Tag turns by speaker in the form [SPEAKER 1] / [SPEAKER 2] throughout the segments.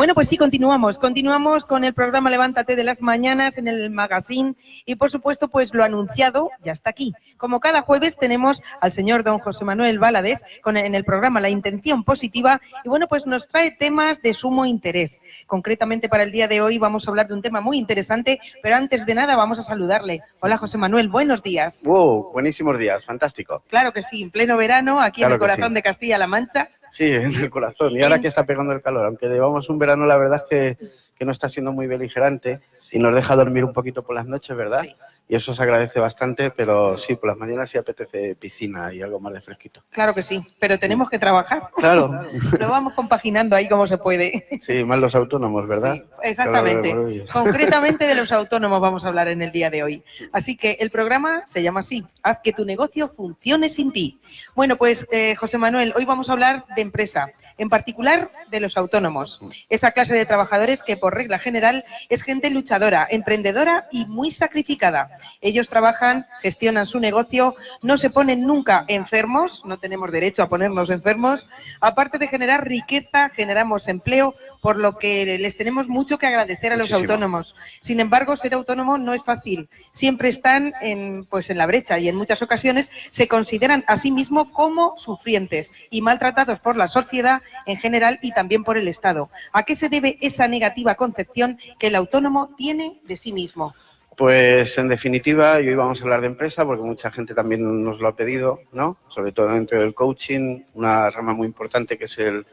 [SPEAKER 1] Bueno, pues sí, continuamos con el programa Levántate de las Mañanas en el Magazine y, por supuesto, pues lo anunciado ya está aquí. Como cada jueves tenemos al señor don José Manuel Valadez en el programa La Intención Positiva y, bueno, pues nos trae temas de sumo interés. Concretamente para el día de hoy vamos a hablar de un tema muy interesante, pero antes de nada vamos a saludarle. Hola, José Manuel, buenos días.
[SPEAKER 2] ¡Wow! Buenísimos días, fantástico.
[SPEAKER 1] Claro que sí, en pleno verano, aquí en el corazón de Castilla-La Mancha.
[SPEAKER 2] Sí, en el corazón. Y ahora que está pegando el calor, aunque llevamos un verano, la verdad es que no está siendo muy beligerante y nos deja dormir un poquito por las noches, ¿verdad? Sí. Y eso se agradece bastante, pero sí, por las mañanas sí apetece piscina y algo más de fresquito.
[SPEAKER 1] Claro que sí, pero tenemos que trabajar.
[SPEAKER 2] Claro.
[SPEAKER 1] Lo vamos compaginando ahí como se puede.
[SPEAKER 2] Sí, más los autónomos, ¿verdad?
[SPEAKER 1] Sí, exactamente. Claro, concretamente de los autónomos vamos a hablar en el día de hoy. Así que el programa se llama así, Haz que tu negocio funcione sin ti. Bueno, pues José Manuel, hoy vamos a hablar de empresa. En particular de los autónomos, esa clase de trabajadores que por regla general es gente luchadora, emprendedora y muy sacrificada. Ellos trabajan, gestionan su negocio, no se ponen nunca enfermos, no tenemos derecho a ponernos enfermos. Aparte de generar riqueza, generamos empleo, por lo que les tenemos mucho que agradecer a los autónomos. Sin embargo, ser autónomo no es fácil. Siempre están en la brecha y en muchas ocasiones se consideran a sí mismos como sufrientes y maltratados por la sociedad en general y también por el Estado. ¿A qué se debe esa negativa concepción que el autónomo tiene de sí mismo?
[SPEAKER 2] Pues en definitiva, y hoy vamos a hablar de empresa porque mucha gente también nos lo ha pedido, ¿no? Sobre todo dentro del coaching, una rama muy importante que es el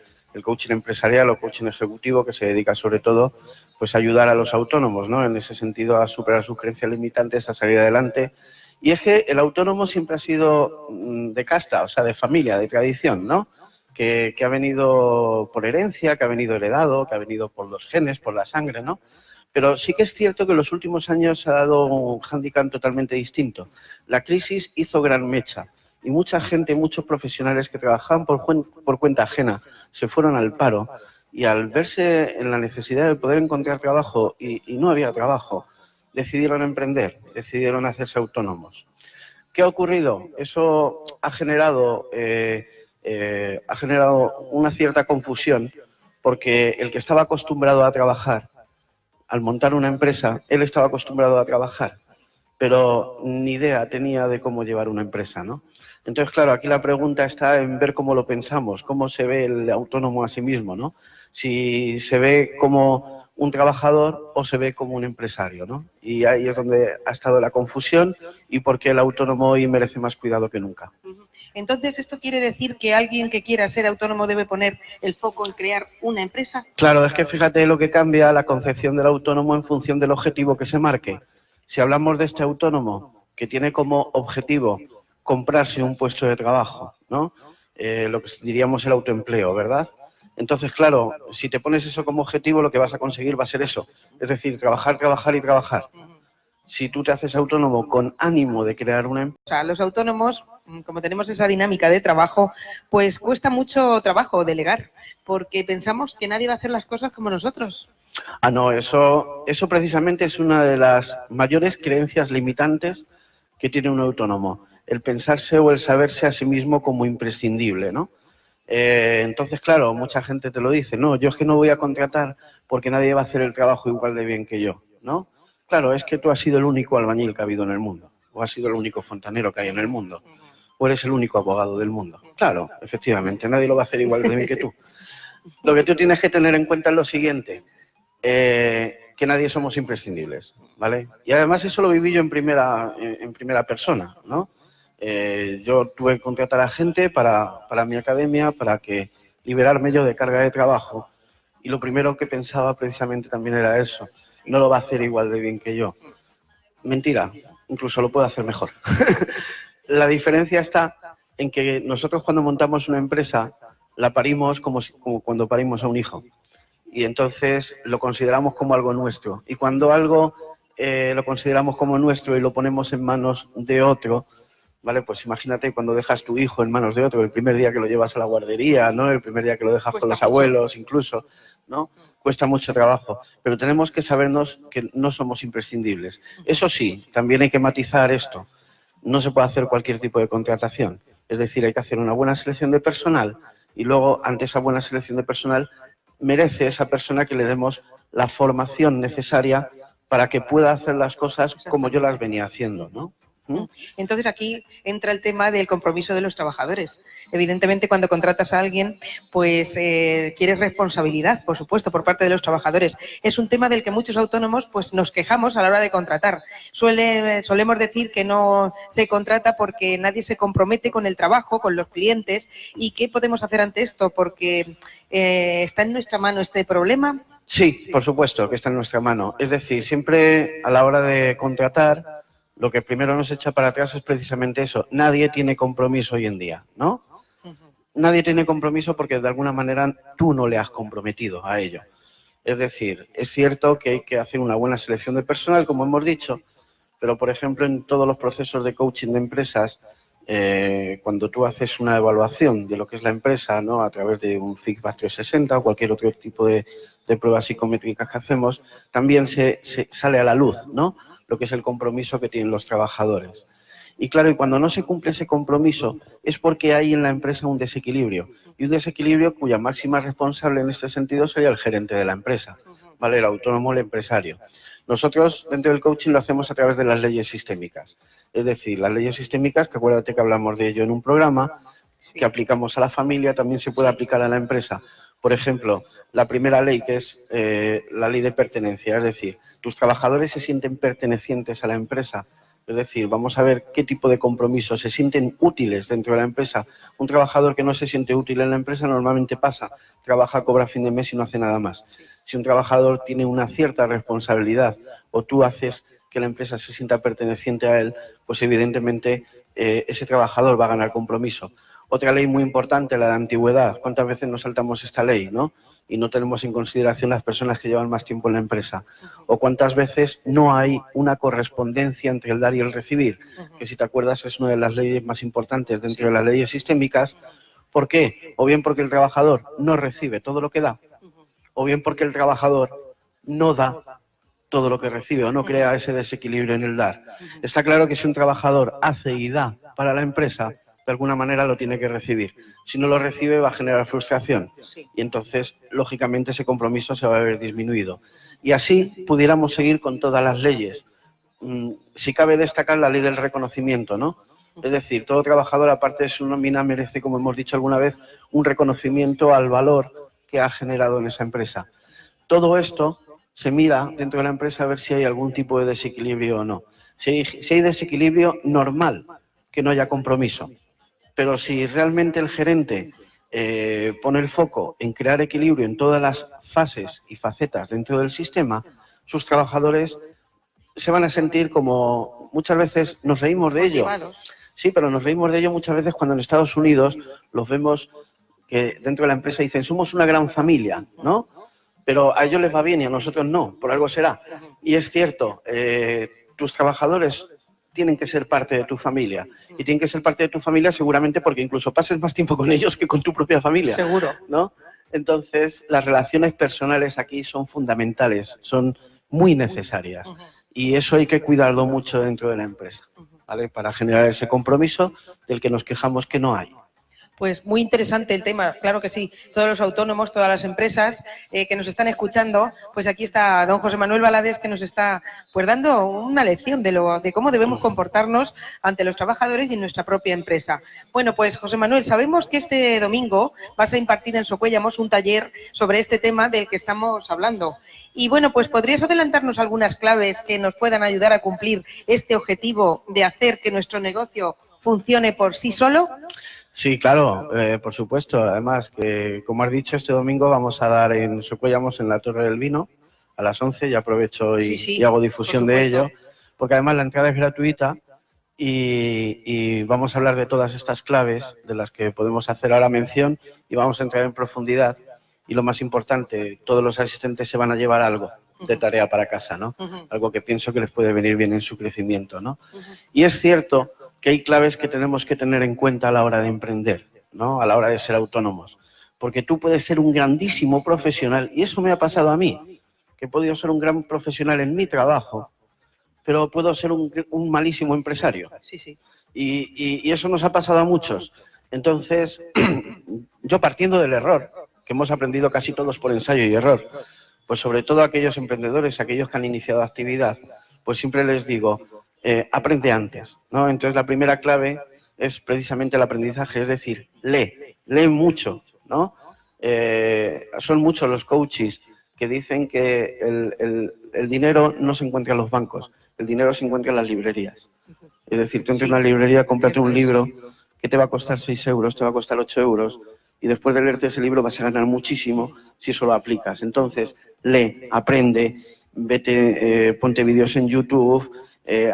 [SPEAKER 2] coaching empresarial o coaching ejecutivo, que se dedica sobre todo pues a ayudar a los autónomos, ¿no? En ese sentido, a superar sus creencias limitantes, a salir adelante. Y es que el autónomo siempre ha sido de casta, o sea, de familia, de tradición, ¿no? Que ha venido por herencia, que ha venido heredado, que ha venido por los genes, por la sangre, ¿no? Pero sí que es cierto que en los últimos años se ha dado un hándicap totalmente distinto. La crisis hizo gran mecha y mucha gente, muchos profesionales que trabajaban por cuenta ajena se fueron al paro y al verse en la necesidad de poder encontrar trabajo y no había trabajo, decidieron emprender, decidieron hacerse autónomos. ¿Qué ha ocurrido? Eso ha generado una cierta confusión porque el que estaba acostumbrado a trabajar, al montar una empresa, él estaba acostumbrado a trabajar, pero ni idea tenía de cómo llevar una empresa, ¿no? Entonces, claro, aquí la pregunta está en ver cómo lo pensamos, cómo se ve el autónomo a sí mismo, ¿no? Si se ve como un trabajador o se ve como un empresario, ¿no? Y ahí es donde ha estado la confusión y por qué el autónomo hoy merece más cuidado que nunca.
[SPEAKER 1] Entonces, ¿esto quiere decir que alguien que quiera ser autónomo debe poner el foco en crear una empresa?
[SPEAKER 2] Claro, es que fíjate lo que cambia la concepción del autónomo en función del objetivo que se marque. Si hablamos de este autónomo que tiene como objetivo comprarse un puesto de trabajo, ¿no? Lo que diríamos el autoempleo, ¿verdad? Entonces, claro, si te pones eso como objetivo, lo que vas a conseguir va a ser eso. Es decir, trabajar, trabajar y trabajar. Si tú te haces autónomo con ánimo de crear una empresa...
[SPEAKER 1] O sea, los autónomos, como tenemos esa dinámica de trabajo, pues cuesta mucho trabajo delegar, porque pensamos que nadie va a hacer las cosas como nosotros.
[SPEAKER 2] Ah, no, eso precisamente es una de las mayores creencias limitantes que tiene un autónomo, el pensarse o el saberse a sí mismo como imprescindible, ¿no? Entonces, claro, mucha gente te lo dice, no, yo es que no voy a contratar porque nadie va a hacer el trabajo igual de bien que yo, ¿no? Claro, es que tú has sido el único albañil que ha habido en el mundo, o has sido el único fontanero que hay en el mundo, o eres el único abogado del mundo. Claro, efectivamente, nadie lo va a hacer igual de bien que tú. Lo que tú tienes que tener en cuenta es lo siguiente, que nadie somos imprescindibles, ¿vale? Y además eso lo viví yo en primera persona, ¿no? Yo tuve que contratar a gente para mi academia, para que liberarme yo de carga de trabajo. Y lo primero que pensaba precisamente también era eso. No lo va a hacer igual de bien que yo. Mentira, incluso lo puedo hacer mejor. La diferencia está en que nosotros cuando montamos una empresa la parimos como cuando parimos a un hijo. Y entonces lo consideramos como algo nuestro. Y cuando algo lo consideramos como nuestro y lo ponemos en manos de otro, ¿vale? Pues imagínate cuando dejas tu hijo en manos de otro, el primer día que lo llevas a la guardería, ¿no? El primer día que lo dejas con los abuelos, incluso, ¿no? Cuesta mucho trabajo, pero tenemos que sabernos que no somos imprescindibles. Eso sí, también hay que matizar esto. No se puede hacer cualquier tipo de contratación. Es decir, hay que hacer una buena selección de personal y luego, ante esa buena selección de personal, merece esa persona que le demos la formación necesaria para que pueda hacer las cosas como yo las venía haciendo, ¿no?
[SPEAKER 1] Entonces aquí entra el tema del compromiso de los trabajadores. Evidentemente, cuando contratas a alguien, pues quieres responsabilidad, por supuesto, por parte de los trabajadores. Es un tema del que muchos autónomos pues nos quejamos a la hora de contratar. Solemos decir que no se contrata porque nadie se compromete con el trabajo, con los clientes. ¿Y qué podemos hacer ante esto? Porque está en nuestra mano este problema.
[SPEAKER 2] Sí, por supuesto que está en nuestra mano. Es decir, siempre a la hora de contratar, lo que primero nos echa para atrás es precisamente eso. Nadie tiene compromiso hoy en día, ¿no? Nadie tiene compromiso porque de alguna manera tú no le has comprometido a ello. Es decir, es cierto que hay que hacer una buena selección de personal, como hemos dicho, pero, por ejemplo, en todos los procesos de coaching de empresas, cuando tú haces una evaluación de lo que es la empresa, ¿no?, a través de un feedback 360 o cualquier otro tipo de pruebas psicométricas que hacemos, también se sale a la luz, ¿no?, lo que es el compromiso que tienen los trabajadores. Y claro, y cuando no se cumple ese compromiso es porque hay en la empresa un desequilibrio. Y un desequilibrio cuya máxima responsable en este sentido sería el gerente de la empresa, ¿vale?, el autónomo, el empresario. Nosotros dentro del coaching lo hacemos a través de las leyes sistémicas. Es decir, las leyes sistémicas, que acuérdate que hablamos de ello en un programa, que aplicamos a la familia, también se puede aplicar a la empresa. Por ejemplo, la primera ley, que es la ley de pertenencia, es decir, tus trabajadores se sienten pertenecientes a la empresa. Es decir, vamos a ver qué tipo de compromisos se sienten útiles dentro de la empresa. Un trabajador que no se siente útil en la empresa normalmente pasa, trabaja, cobra a fin de mes y no hace nada más. Si un trabajador tiene una cierta responsabilidad o tú haces que la empresa se sienta perteneciente a él, pues evidentemente ese trabajador va a ganar compromiso. Otra ley muy importante, la de antigüedad. ¿Cuántas veces nos saltamos esta ley, no? Y no tenemos en consideración las personas que llevan más tiempo en la empresa. O cuántas veces no hay una correspondencia entre el dar y el recibir, que si te acuerdas es una de las leyes más importantes dentro de las leyes sistémicas. ¿Por qué? O bien porque el trabajador no recibe todo lo que da, o bien porque el trabajador no da todo lo que recibe o no crea ese desequilibrio en el dar. Está claro que si un trabajador hace y da para la empresa, de alguna manera lo tiene que recibir. Si no lo recibe va a generar frustración y entonces, lógicamente, ese compromiso se va a ver disminuido. Y así pudiéramos seguir con todas las leyes. Si cabe destacar la ley del reconocimiento, ¿no? Es decir, todo trabajador, aparte de su nómina, merece, como hemos dicho alguna vez, un reconocimiento al valor que ha generado en esa empresa. Todo esto se mira dentro de la empresa a ver si hay algún tipo de desequilibrio o no. Si hay desequilibrio, normal que no haya compromiso. Pero si realmente el gerente pone el foco en crear equilibrio en todas las fases y facetas dentro del sistema, sus trabajadores se van a sentir como, muchas veces nos reímos de ello. Sí, pero nos reímos de ello muchas veces cuando en Estados Unidos los vemos que dentro de la empresa dicen somos una gran familia, ¿no? Pero a ellos les va bien y a nosotros no, por algo será. Y es cierto, tus trabajadores tienen que ser parte de tu familia. Y tienen que ser parte de tu familia seguramente porque incluso pases más tiempo con ellos que con tu propia familia.
[SPEAKER 1] Seguro.
[SPEAKER 2] ¿No? Entonces, las relaciones personales aquí son fundamentales, son muy necesarias. Y eso hay que cuidarlo mucho dentro de la empresa, ¿vale? Para generar ese compromiso del que nos quejamos que no hay.
[SPEAKER 1] Pues muy interesante el tema, claro que sí. Todos los autónomos, todas las empresas que nos están escuchando, pues aquí está don José Manuel Valadez que nos está pues dando una lección de cómo debemos comportarnos ante los trabajadores y en nuestra propia empresa. Bueno, pues José Manuel, sabemos que este domingo vas a impartir en Socuéllamos un taller sobre este tema del que estamos hablando. Y bueno, pues ¿podrías adelantarnos algunas claves que nos puedan ayudar a cumplir este objetivo de hacer que nuestro negocio funcione por sí solo?
[SPEAKER 2] Sí, claro, por supuesto. Además, que como has dicho, este domingo vamos a dar en Socuéllamos, en la Torre del Vino, a las 11, y aprovecho y hago difusión de ello, porque además la entrada es gratuita y vamos a hablar de todas estas claves de las que podemos hacer ahora mención y vamos a entrar en profundidad. Y lo más importante, todos los asistentes se van a llevar algo de tarea para casa, ¿no? Algo que pienso que les puede venir bien en su crecimiento, ¿no? Y es cierto que hay claves que tenemos que tener en cuenta a la hora de emprender, ¿no? A la hora de ser autónomos. Porque tú puedes ser un grandísimo profesional, y eso me ha pasado a mí, que he podido ser un gran profesional en mi trabajo, pero puedo ser un malísimo empresario. Y eso nos ha pasado a muchos. Entonces, yo partiendo del error, que hemos aprendido casi todos por ensayo y error. Pues sobre todo aquellos emprendedores, aquellos que han iniciado actividad, pues siempre les digo, aprende antes, ¿no? Entonces la primera clave es precisamente el aprendizaje, es decir, lee mucho, ¿no? Son muchos los coaches que dicen que el dinero no se encuentra en los bancos, el dinero se encuentra en las librerías. Es decir, tú entras en una librería, cómprate un libro que te va a costar 6 euros, te va a costar 8 euros, y después de leerte ese libro vas a ganar muchísimo si eso lo aplicas. Entonces, lee, aprende, vete, ponte vídeos en YouTube.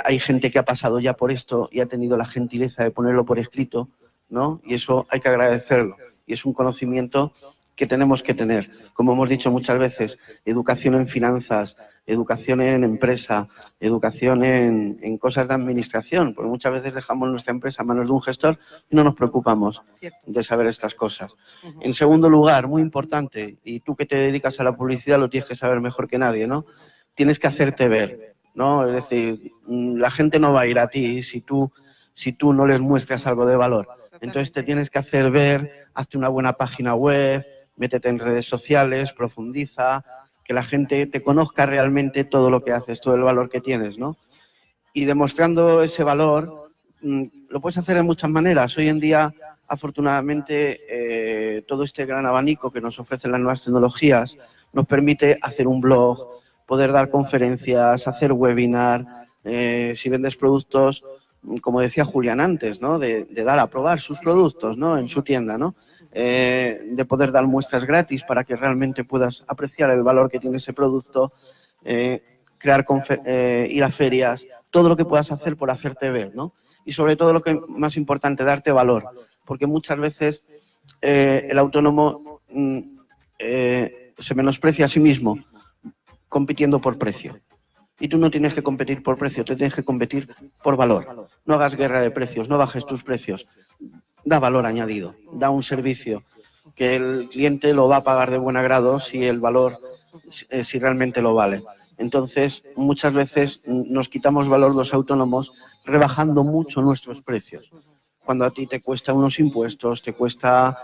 [SPEAKER 2] Hay gente que ha pasado ya por esto y ha tenido la gentileza de ponerlo por escrito, ¿no? Y eso hay que agradecerlo. Y es un conocimiento que tenemos que tener. Como hemos dicho muchas veces, educación en finanzas, educación en empresa, educación en cosas de administración, porque muchas veces dejamos nuestra empresa a manos de un gestor y no nos preocupamos de saber estas cosas. En segundo lugar, muy importante, y tú que te dedicas a la publicidad lo tienes que saber mejor que nadie, ¿no? Tienes que hacerte ver, ¿no? Es decir, la gente no va a ir a ti si tú no les muestras algo de valor. Entonces te tienes que hacer ver, hazte una buena página web, métete en redes sociales, profundiza, que la gente te conozca realmente todo lo que haces, todo el valor que tienes, ¿no? Y demostrando ese valor, lo puedes hacer de muchas maneras. Hoy en día, afortunadamente, todo este gran abanico que nos ofrecen las nuevas tecnologías nos permite hacer un blog, poder dar conferencias, hacer webinar, si vendes productos, como decía Julián antes, ¿no? De dar a probar sus productos, ¿no? En su tienda, ¿no? De poder dar muestras gratis para que realmente puedas apreciar el valor que tiene ese producto, ir a ferias, todo lo que puedas hacer por hacerte ver, ¿no? Y sobre todo lo que más importante, darte valor, porque muchas veces el autónomo se menosprecia a sí mismo compitiendo por precio. Y tú no tienes que competir por precio, te tienes que competir por valor. No hagas guerra de precios, no bajes tus precios. Da valor añadido, da un servicio que el cliente lo va a pagar de buen agrado si el valor, si realmente lo vale. Entonces, muchas veces nos quitamos valor los autónomos rebajando mucho nuestros precios. Cuando a ti te cuesta unos impuestos, te cuesta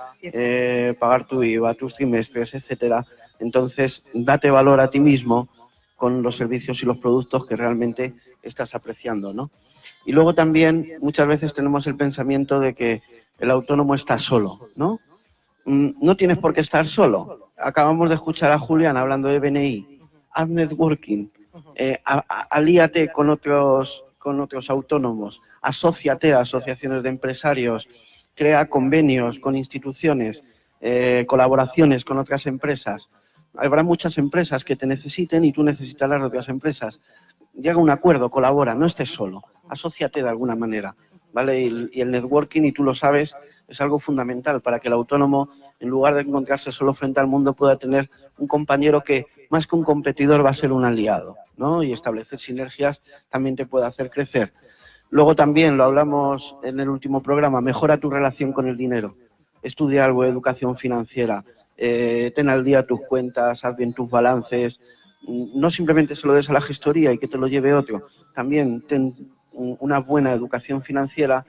[SPEAKER 2] pagar tu IVA, tus trimestres, etcétera. Entonces, date valor a ti mismo con los servicios y los productos que realmente estás apreciando, ¿no? Y luego también muchas veces tenemos el pensamiento de que el autónomo está solo, ¿no? No tienes por qué estar solo. Acabamos de escuchar a Julián hablando de BNI. Haz networking, alíate con otros autónomos, asóciate a asociaciones de empresarios, crea convenios con instituciones, colaboraciones con otras empresas. Habrá muchas empresas que te necesiten y tú necesitarás de otras empresas. Llega a un acuerdo, colabora, no estés solo, asóciate de alguna manera, ¿vale? Y el networking, y tú lo sabes, es algo fundamental para que el autónomo, en lugar de encontrarse solo frente al mundo, pueda tener un compañero que, más que un competidor, va a ser un aliado, ¿no? Y establecer sinergias también te puede hacer crecer. Luego también, lo hablamos en el último programa, mejora tu relación con el dinero. Estudia algo de educación financiera. Ten al día tus cuentas, haz bien tus balances, no simplemente se lo des a la gestoría y que te lo lleve otro, también ten una buena educación financiera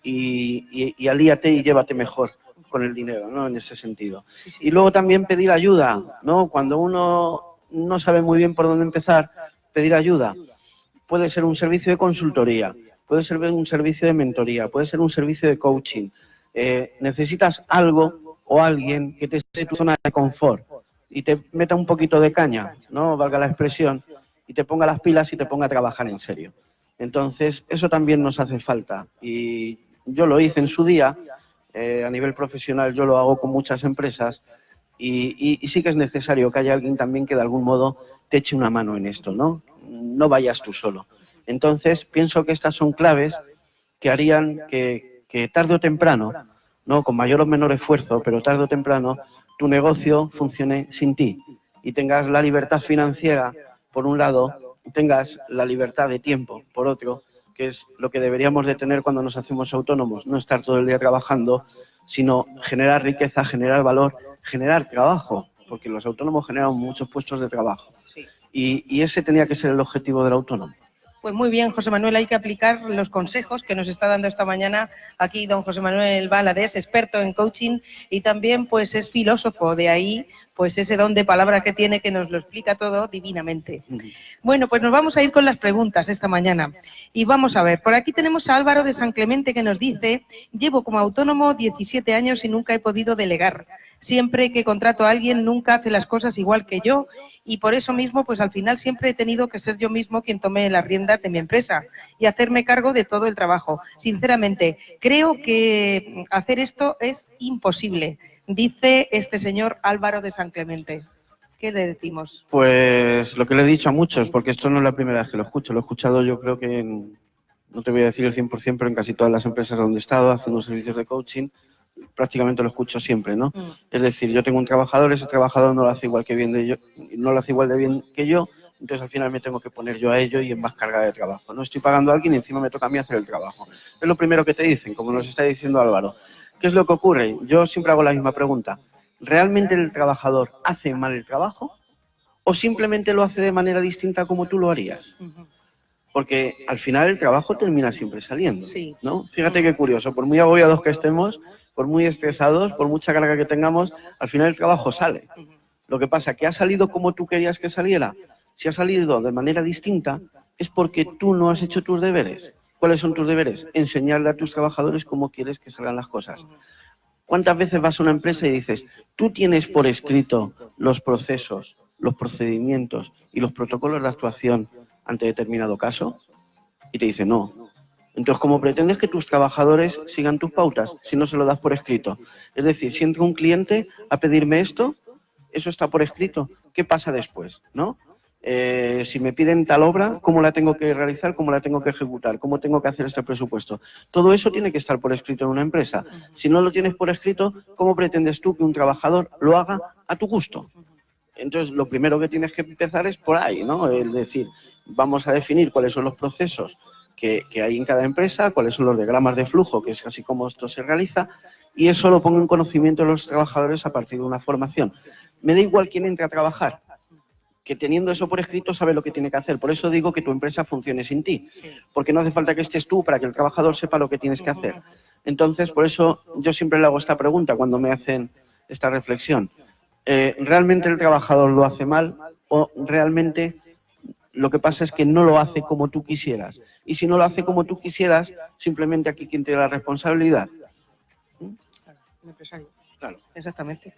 [SPEAKER 2] y alíate y llévate mejor con el dinero, ¿no? En ese sentido. Y luego también pedir ayuda, ¿no? Cuando uno no sabe muy bien por dónde empezar, pedir ayuda. Puede ser un servicio de consultoría, puede ser un servicio de mentoría, puede ser un servicio de coaching. Necesitas algo o alguien que te esté en tu zona de confort y te meta un poquito de caña, ¿no? Valga la expresión, y te ponga las pilas y te ponga a trabajar en serio. Entonces, eso también nos hace falta. Y yo lo hice en su día, a nivel profesional yo lo hago con muchas empresas y sí que es necesario que haya alguien también que de algún modo te eche una mano en esto, ¿no? No vayas tú solo. Entonces, pienso que estas son claves que harían que tarde o temprano, ¿no? Con mayor o menor esfuerzo, pero tarde o temprano, tu negocio funcione sin ti y tengas la libertad financiera, por un lado, y tengas la libertad de tiempo, por otro, que es lo que deberíamos de tener cuando nos hacemos autónomos, no estar todo el día trabajando, sino generar riqueza, generar valor, generar trabajo, porque los autónomos generan muchos puestos de trabajo. Y ese tenía que ser el objetivo del autónomo.
[SPEAKER 1] Pues muy bien, José Manuel, hay que aplicar los consejos que nos está dando esta mañana aquí don José Manuel Valadez, experto en coaching y también pues es filósofo, de ahí pues ese don de palabra que tiene que nos lo explica todo divinamente. Bueno, pues nos vamos a ir con las preguntas esta mañana y vamos a ver, por aquí tenemos a Álvaro de San Clemente que nos dice: llevo como autónomo 17 años y nunca he podido delegar. Siempre que contrato a alguien nunca hace las cosas igual que yo y por eso mismo pues al final siempre he tenido que ser yo mismo quien tome las riendas de mi empresa y hacerme cargo de todo el trabajo. Sinceramente, creo que hacer esto es imposible, dice este señor Álvaro de San Clemente. ¿Qué le decimos?
[SPEAKER 2] Pues lo que le he dicho a muchos, porque esto no es la primera vez que lo escucho. Lo he escuchado yo creo que, no te voy a decir el 100%, pero en casi todas las empresas donde he estado haciendo servicios de coaching, prácticamente lo escucho siempre, ¿no? Es decir, yo tengo un trabajador, ese trabajador no lo hace igual de bien que yo, entonces al final me tengo que poner yo a ello y en más carga de trabajo. No estoy pagando a alguien y encima me toca a mí hacer el trabajo. Es lo primero que te dicen, como nos está diciendo Álvaro. ¿Qué es lo que ocurre? Yo siempre hago la misma pregunta. ¿Realmente el trabajador hace mal el trabajo o simplemente lo hace de manera distinta como tú lo harías? Porque al final el trabajo termina siempre saliendo, ¿no? Fíjate qué curioso, por muy agobiados que estemos, por muy estresados, por mucha carga que tengamos, al final el trabajo sale. Lo que pasa es que ha salido como tú querías que saliera. Si ha salido de manera distinta, es porque tú no has hecho tus deberes. ¿Cuáles son tus deberes? Enseñarle a tus trabajadores cómo quieres que salgan las cosas. ¿Cuántas veces vas a una empresa y dices, tú tienes por escrito los procesos, los procedimientos y los protocolos de actuación ante determinado caso? Y te dicen, no. Entonces, ¿cómo pretendes que tus trabajadores sigan tus pautas si no se lo das por escrito? Es decir, si entra un cliente a pedirme esto, eso está por escrito. ¿Qué pasa después? ¿No? Si me piden tal obra, ¿cómo la tengo que realizar? ¿Cómo la tengo que ejecutar? ¿Cómo tengo que hacer este presupuesto? Todo eso tiene que estar por escrito en una empresa. Si no lo tienes por escrito, ¿cómo pretendes tú que un trabajador lo haga a tu gusto? Entonces, lo primero que tienes que empezar es por ahí, ¿no? Es decir, vamos a definir cuáles son los procesos que hay en cada empresa, cuáles son los diagramas de flujo, que es así como esto se realiza, y eso lo pongo en conocimiento de los trabajadores a partir de una formación. Me da igual quién entre a trabajar, que teniendo eso por escrito sabe lo que tiene que hacer. Por eso digo que tu empresa funcione sin ti, porque no hace falta que estés tú para que el trabajador sepa lo que tienes que hacer. Entonces, por eso yo siempre le hago esta pregunta cuando me hacen esta reflexión. ¿Realmente el trabajador lo hace mal o realmente lo que pasa es que no lo hace como tú quisieras? Y si no lo hace como tú quisieras, simplemente aquí ¿quién tiene la responsabilidad?
[SPEAKER 1] El empresario.
[SPEAKER 2] Claro.
[SPEAKER 1] Exactamente.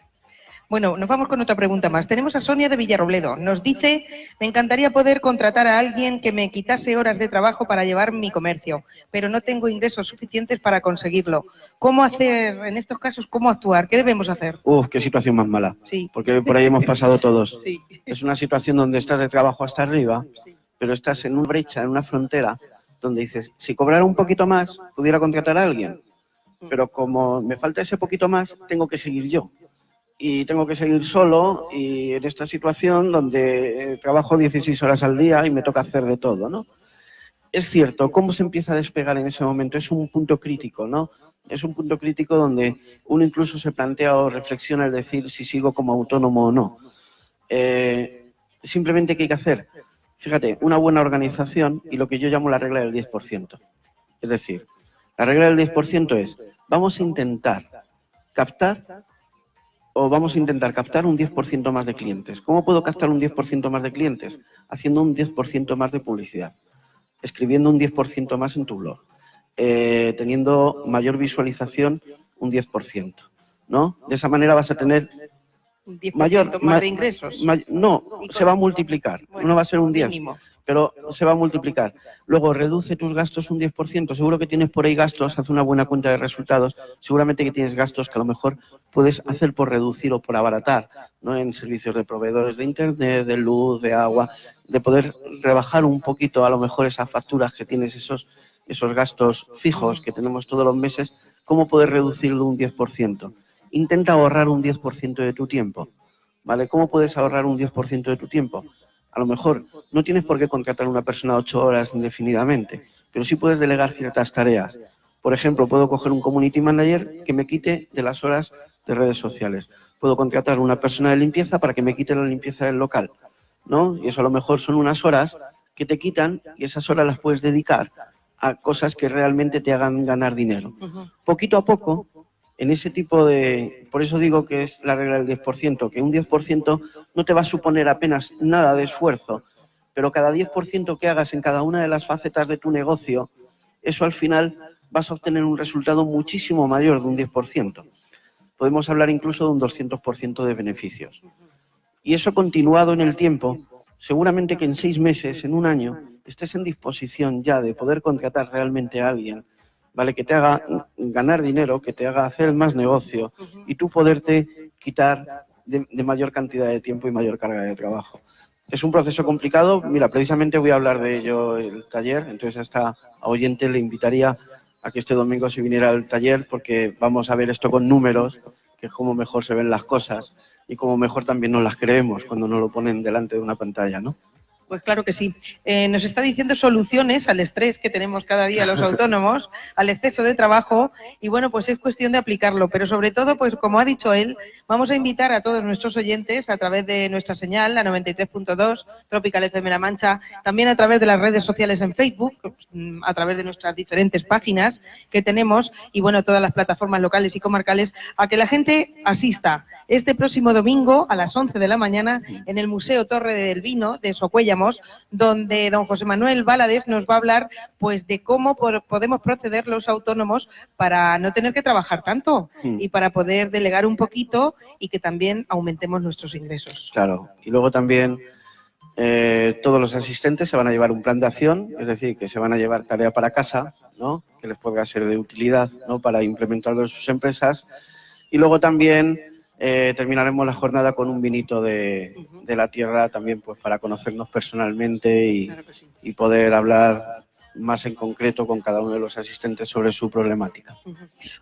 [SPEAKER 1] Bueno, nos vamos con otra pregunta más. Tenemos a Sonia de Villarrobledo. Nos dice, me encantaría poder contratar a alguien que me quitase horas de trabajo para llevar mi comercio, pero no tengo ingresos suficientes para conseguirlo. ¿Cómo hacer en estos casos? ¿Cómo actuar? ¿Qué debemos hacer?
[SPEAKER 2] Qué situación más mala.
[SPEAKER 1] Sí.
[SPEAKER 2] Porque por ahí hemos pasado todos.
[SPEAKER 1] Sí.
[SPEAKER 2] Es una situación donde estás de trabajo hasta arriba, pero estás en una brecha, en una frontera, donde dices, si cobrara un poquito más, pudiera contratar a alguien. Pero como me falta ese poquito más, tengo que seguir yo. Y tengo que seguir solo y en esta situación donde trabajo 16 horas al día y me toca hacer de todo, ¿no? Es cierto, ¿cómo se empieza a despegar en ese momento? Es un punto crítico, ¿no? Es un punto crítico donde uno incluso se plantea o reflexiona el decir si sigo como autónomo o no. Simplemente, ¿qué hay que hacer? Fíjate, una buena organización y lo que yo llamo la regla del 10%. Es decir, la regla del 10% es, vamos a intentar captar un 10% más de clientes. ¿Cómo puedo captar un 10% más de clientes? Haciendo un 10% más de publicidad, escribiendo un 10% más en tu blog, teniendo mayor visualización un 10%, ¿no? De esa manera vas a tener
[SPEAKER 1] ¿Un 10% más de ingresos?
[SPEAKER 2] No, se va a multiplicar.
[SPEAKER 1] Bueno,
[SPEAKER 2] no va a ser un 10,
[SPEAKER 1] mínimo.
[SPEAKER 2] pero se va a multiplicar. Luego, reduce tus gastos un 10%. Seguro que tienes por ahí gastos, haz una buena cuenta de resultados. Seguramente que tienes gastos que a lo mejor puedes hacer por reducir o por abaratar, ¿no? En servicios de proveedores de internet, de luz, de agua, de poder rebajar un poquito a lo mejor esas facturas que tienes, esos gastos fijos que tenemos todos los meses. ¿Cómo poder reducirlo un 10%? Intenta ahorrar un 10% de tu tiempo, ¿vale? ¿Cómo puedes ahorrar un 10% de tu tiempo? A lo mejor no tienes por qué contratar a una persona 8 horas indefinidamente, pero sí puedes delegar ciertas tareas. Por ejemplo, puedo coger un community manager que me quite de las horas de redes sociales. Puedo contratar a una persona de limpieza para que me quite la limpieza del local, ¿no? Y eso a lo mejor son unas horas que te quitan y esas horas las puedes dedicar a cosas que realmente te hagan ganar dinero. Poquito a poco, en ese tipo de... Por eso digo que es la regla del 10%, que un 10% no te va a suponer apenas nada de esfuerzo, pero cada 10% que hagas en cada una de las facetas de tu negocio, eso al final vas a obtener un resultado muchísimo mayor de un 10%. Podemos hablar incluso de un 200% de beneficios. Y eso continuado en el tiempo, seguramente que en 6 meses, en un año, estés en disposición ya de poder contratar realmente a alguien, ¿vale? Que te haga ganar dinero, que te haga hacer más negocio y tú poderte quitar de mayor cantidad de tiempo y mayor carga de trabajo. Es un proceso complicado. Mira, precisamente voy a hablar de ello el taller, entonces a esta oyente le invitaría a que este domingo se viniera al taller porque vamos a ver esto con números, que es como mejor se ven las cosas y como mejor también nos las creemos cuando nos lo ponen delante de una pantalla, ¿no?
[SPEAKER 1] Pues claro que sí. Nos está diciendo soluciones al estrés que tenemos cada día los autónomos, al exceso de trabajo y bueno, pues es cuestión de aplicarlo. Pero sobre todo, pues como ha dicho él, vamos a invitar a todos nuestros oyentes a través de nuestra señal, la 93.2, Tropical FM La Mancha, también a través de las redes sociales en Facebook, a través de nuestras diferentes páginas que tenemos y bueno, todas las plataformas locales y comarcales, a que la gente asista este próximo domingo a las 11 de la mañana en el Museo Torre del Vino de Socuéllamos, donde don José Manuel Valadés nos va a hablar pues de cómo podemos proceder los autónomos para no tener que trabajar tanto y para poder delegar un poquito y que también aumentemos nuestros ingresos.
[SPEAKER 2] Claro, y luego también todos los asistentes se van a llevar un plan de acción, es decir, que se van a llevar tarea para casa, ¿no? Que les pueda ser de utilidad, ¿no? Para implementarlo en sus empresas. Y luego también terminaremos la jornada con un vinito de la tierra también pues para conocernos personalmente y poder hablar más en concreto con cada uno de los asistentes sobre su problemática.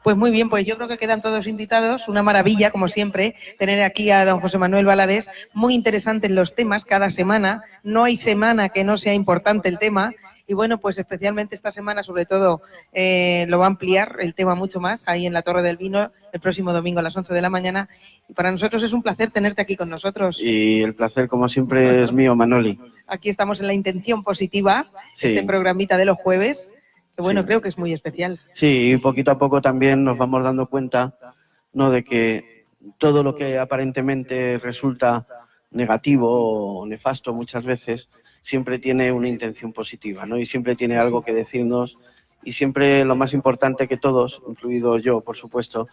[SPEAKER 1] Pues muy bien, pues yo creo que quedan todos invitados. Una maravilla, como siempre, tener aquí a don José Manuel Valadés. Muy interesantes los temas cada semana. No hay semana que no sea importante el tema. Y bueno, pues especialmente esta semana, sobre todo, lo va a ampliar el tema mucho más ahí en la Torre del Vino el próximo domingo a las 11 de la mañana. Y para nosotros es un placer tenerte aquí con nosotros.
[SPEAKER 2] Y el placer, como siempre, es mío, Manoli.
[SPEAKER 1] Aquí estamos en la intención positiva,
[SPEAKER 2] sí.
[SPEAKER 1] Este programita de los jueves, que bueno,
[SPEAKER 2] sí.
[SPEAKER 1] Creo que es muy especial.
[SPEAKER 2] Sí, y poquito a poco también nos vamos dando cuenta, ¿no?, de que todo lo que aparentemente resulta negativo o nefasto muchas veces siempre tiene una intención positiva, ¿no? Y siempre tiene algo que decirnos y siempre lo más importante que todos, incluido yo, por supuesto,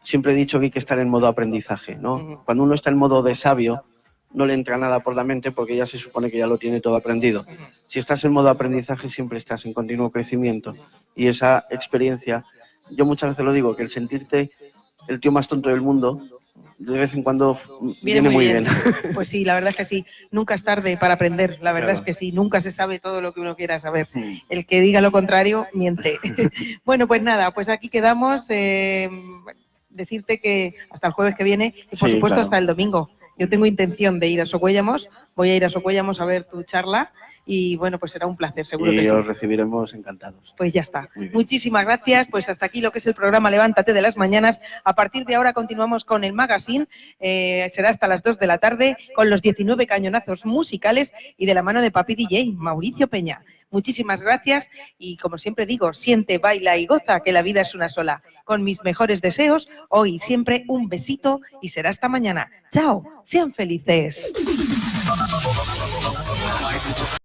[SPEAKER 2] siempre he dicho que hay que estar en modo aprendizaje, ¿no? Cuando uno está en modo de sabio, no le entra nada por la mente porque ya se supone que ya lo tiene todo aprendido. Si estás en modo aprendizaje, siempre estás en continuo crecimiento. Y esa experiencia, yo muchas veces lo digo, que el sentirte el tío más tonto del mundo, de vez en cuando viene muy bien.
[SPEAKER 1] Pues sí, la verdad es que sí. Nunca es tarde para aprender. La verdad es que sí. Nunca se sabe todo lo que uno quiera saber. El que diga lo contrario, miente. Bueno, pues nada, pues aquí quedamos. Decirte que hasta el jueves que viene y por supuesto hasta el domingo. Yo tengo intención de ir a Socuéllamos. Voy a ir a Socuéllamos a ver tu charla. Y bueno, pues será un placer, seguro que sí.
[SPEAKER 2] Y os recibiremos encantados.
[SPEAKER 1] Pues ya está. Muchísimas gracias. Pues hasta aquí lo que es el programa Levántate de las Mañanas. A partir de ahora continuamos con el magazine. Será hasta las 2 de la tarde con los 19 cañonazos musicales y de la mano de Papi DJ, Mauricio Peña. Muchísimas gracias y como siempre digo, siente, baila y goza que la vida es una sola. Con mis mejores deseos, hoy siempre un besito y será hasta mañana. Chao, sean felices.